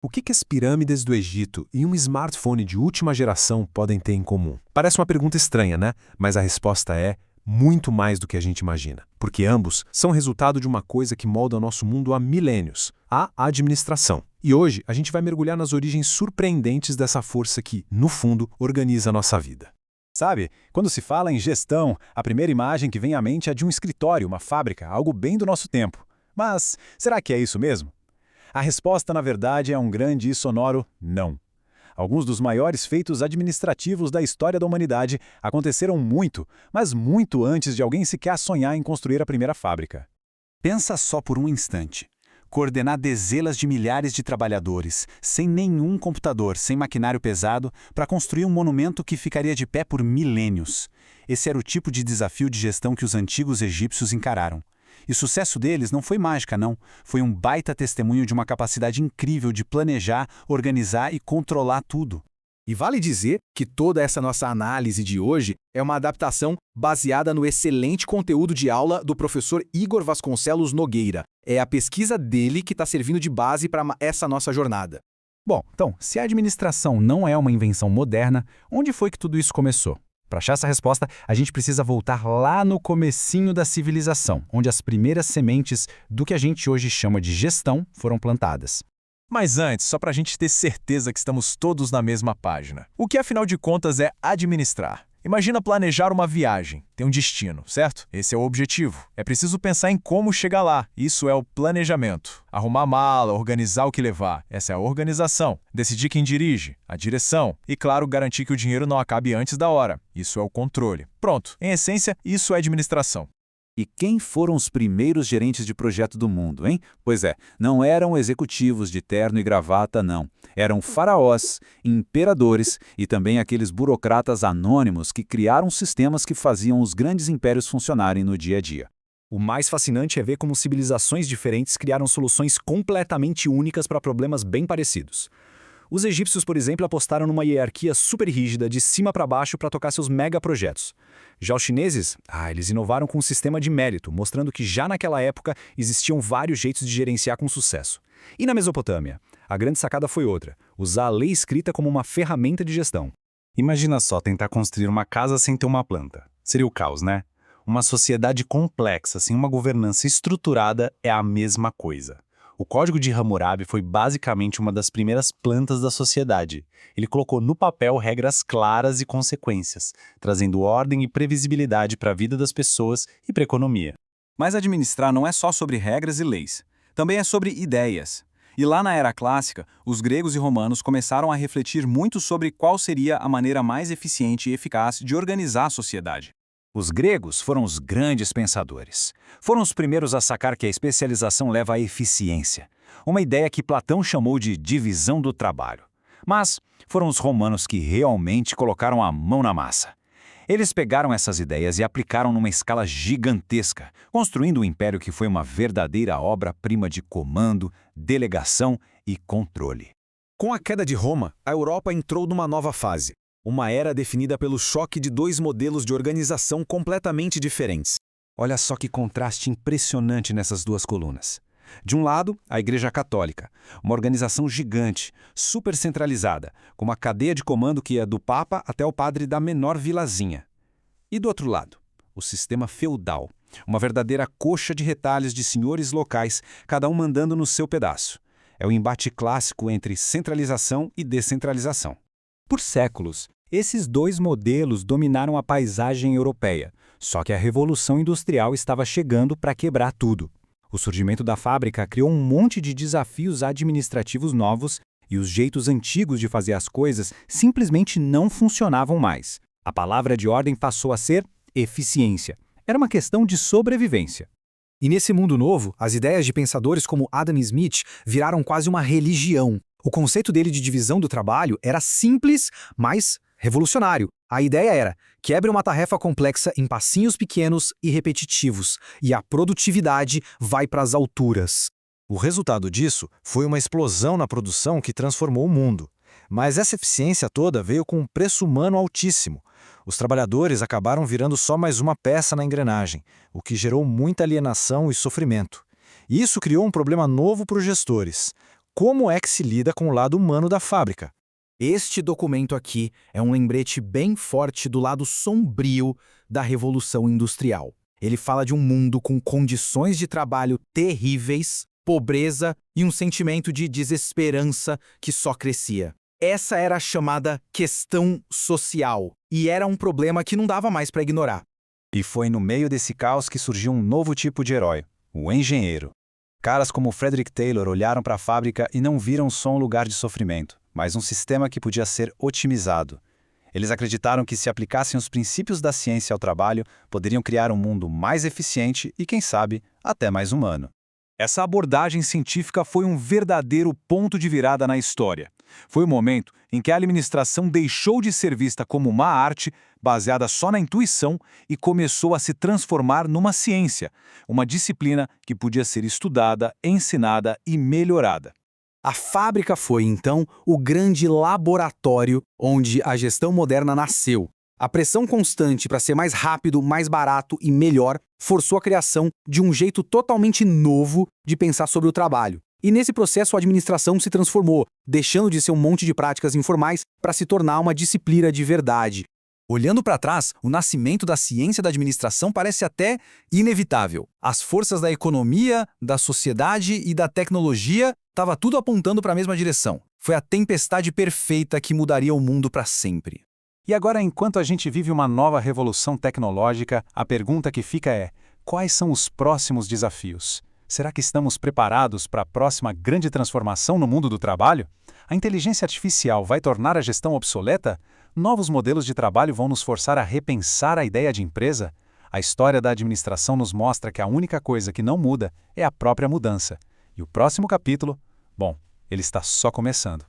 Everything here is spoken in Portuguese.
O que as pirâmides do Egito e um smartphone de última geração podem ter em comum? Parece uma pergunta estranha, né? Mas a resposta é muito mais do que a gente imagina. Porque ambos são resultado de uma coisa que molda o nosso mundo há milênios: a administração. E hoje a gente vai mergulhar nas origens surpreendentes dessa força que, no fundo, organiza a nossa vida. Sabe, quando se fala em gestão, a primeira imagem que vem à mente é de um escritório, uma fábrica, algo bem do nosso tempo. Mas será que é isso mesmo? A resposta, na verdade, é um grande e sonoro não. Alguns dos maiores feitos administrativos da história da humanidade aconteceram muito, mas muito antes de alguém sequer sonhar em construir a primeira fábrica. Pensa só por um instante. Coordenar dezenas de milhares de trabalhadores, sem nenhum computador, sem maquinário pesado, para construir um monumento que ficaria de pé por milênios. Esse era o tipo de desafio de gestão que os antigos egípcios encararam. E o sucesso deles não foi mágica, não. Foi um baita testemunho de uma capacidade incrível de planejar, organizar e controlar tudo. E vale dizer que toda essa nossa análise de hoje é uma adaptação baseada no excelente conteúdo de aula do professor Igor Vasconcelos Nogueira. É a pesquisa dele que está servindo de base para essa nossa jornada. Bom, então, se a administração não é uma invenção moderna, onde foi que tudo isso começou? Para achar essa resposta, a gente precisa voltar lá no comecinho da civilização, onde as primeiras sementes do que a gente hoje chama de gestão foram plantadas. Mas antes, só para a gente ter certeza que estamos todos na mesma página. O que, afinal de contas, é administrar? Imagina planejar uma viagem, tem um destino, certo? Esse é o objetivo. É preciso pensar em como chegar lá. Isso é o planejamento. Arrumar a mala, organizar o que levar. Essa é a organização. Decidir quem dirige, a direção. E, claro, garantir que o dinheiro não acabe antes da hora. Isso é o controle. Pronto. Em essência, isso é administração. E quem foram os primeiros gerentes de projeto do mundo, hein? Pois é, não eram executivos de terno e gravata, não. Eram faraós, imperadores e também aqueles burocratas anônimos que criaram sistemas que faziam os grandes impérios funcionarem no dia a dia. O mais fascinante é ver como civilizações diferentes criaram soluções completamente únicas para problemas bem parecidos. Os egípcios, por exemplo, apostaram numa hierarquia super rígida, de cima para baixo, para tocar seus megaprojetos. Já os chineses, eles inovaram com um sistema de mérito, mostrando que já naquela época existiam vários jeitos de gerenciar com sucesso. E na Mesopotâmia, a grande sacada foi outra: usar a lei escrita como uma ferramenta de gestão. Imagina só tentar construir uma casa sem ter uma planta. Seria o caos, né? Uma sociedade complexa, sem uma governança estruturada, é a mesma coisa. O Código de Hammurabi foi basicamente uma das primeiras plantas da sociedade. Ele colocou no papel regras claras e consequências, trazendo ordem e previsibilidade para a vida das pessoas e para a economia. Mas administrar não é só sobre regras e leis. Também é sobre ideias. E lá na Era Clássica, os gregos e romanos começaram a refletir muito sobre qual seria a maneira mais eficiente e eficaz de organizar a sociedade. Os gregos foram os grandes pensadores. Foram os primeiros a sacar que a especialização leva à eficiência, uma ideia que Platão chamou de divisão do trabalho. Mas foram os romanos que realmente colocaram a mão na massa. Eles pegaram essas ideias e aplicaram numa escala gigantesca, construindo um império que foi uma verdadeira obra-prima de comando, delegação e controle. Com a queda de Roma, a Europa entrou numa nova fase. Uma era definida pelo choque de dois modelos de organização completamente diferentes. Olha só que contraste impressionante nessas duas colunas. De um lado, a Igreja Católica, uma organização gigante, super centralizada, com uma cadeia de comando que ia do Papa até o padre da menor vilazinha. E do outro lado, o sistema feudal, uma verdadeira coxa de retalhos de senhores locais, cada um mandando no seu pedaço. É o embate clássico entre centralização e descentralização. Por séculos, esses dois modelos dominaram a paisagem europeia, só que a Revolução Industrial estava chegando para quebrar tudo. O surgimento da fábrica criou um monte de desafios administrativos novos e os jeitos antigos de fazer as coisas simplesmente não funcionavam mais. A palavra de ordem passou a ser eficiência. Era uma questão de sobrevivência. E nesse mundo novo, as ideias de pensadores como Adam Smith viraram quase uma religião. O conceito dele de divisão do trabalho era simples, mas revolucionário. A ideia era: quebre uma tarefa complexa em passinhos pequenos e repetitivos, e a produtividade vai para as alturas. O resultado disso foi uma explosão na produção que transformou o mundo. Mas essa eficiência toda veio com um preço humano altíssimo. Os trabalhadores acabaram virando só mais uma peça na engrenagem, o que gerou muita alienação e sofrimento. E isso criou um problema novo para os gestores: como é que se lida com o lado humano da fábrica. Este documento aqui é um lembrete bem forte do lado sombrio da Revolução Industrial. Ele fala de um mundo com condições de trabalho terríveis, pobreza e um sentimento de desesperança que só crescia. Essa era a chamada questão social, e era um problema que não dava mais para ignorar. E foi no meio desse caos que surgiu um novo tipo de herói, o engenheiro. Caras como Frederick Taylor olharam para a fábrica e não viram só um lugar de sofrimento, mas um sistema que podia ser otimizado. Eles acreditaram que se aplicassem os princípios da ciência ao trabalho, poderiam criar um mundo mais eficiente e, quem sabe, até mais humano. Essa abordagem científica foi um verdadeiro ponto de virada na história. Foi o momento em que a administração deixou de ser vista como uma arte baseada só na intuição e começou a se transformar numa ciência, uma disciplina que podia ser estudada, ensinada e melhorada. A fábrica foi, então, o grande laboratório onde a gestão moderna nasceu. A pressão constante para ser mais rápido, mais barato e melhor forçou a criação de um jeito totalmente novo de pensar sobre o trabalho. E nesse processo a administração se transformou, deixando de ser um monte de práticas informais para se tornar uma disciplina de verdade. Olhando para trás, o nascimento da ciência da administração parece até inevitável. As forças da economia, da sociedade e da tecnologia estava tudo apontando para a mesma direção. Foi a tempestade perfeita que mudaria o mundo para sempre. E agora, enquanto a gente vive uma nova revolução tecnológica, a pergunta que fica é: quais são os próximos desafios? Será que estamos preparados para a próxima grande transformação no mundo do trabalho? A inteligência artificial vai tornar a gestão obsoleta? Novos modelos de trabalho vão nos forçar a repensar a ideia de empresa? A história da administração nos mostra que a única coisa que não muda é a própria mudança. E o próximo capítulo, bom, ele está só começando.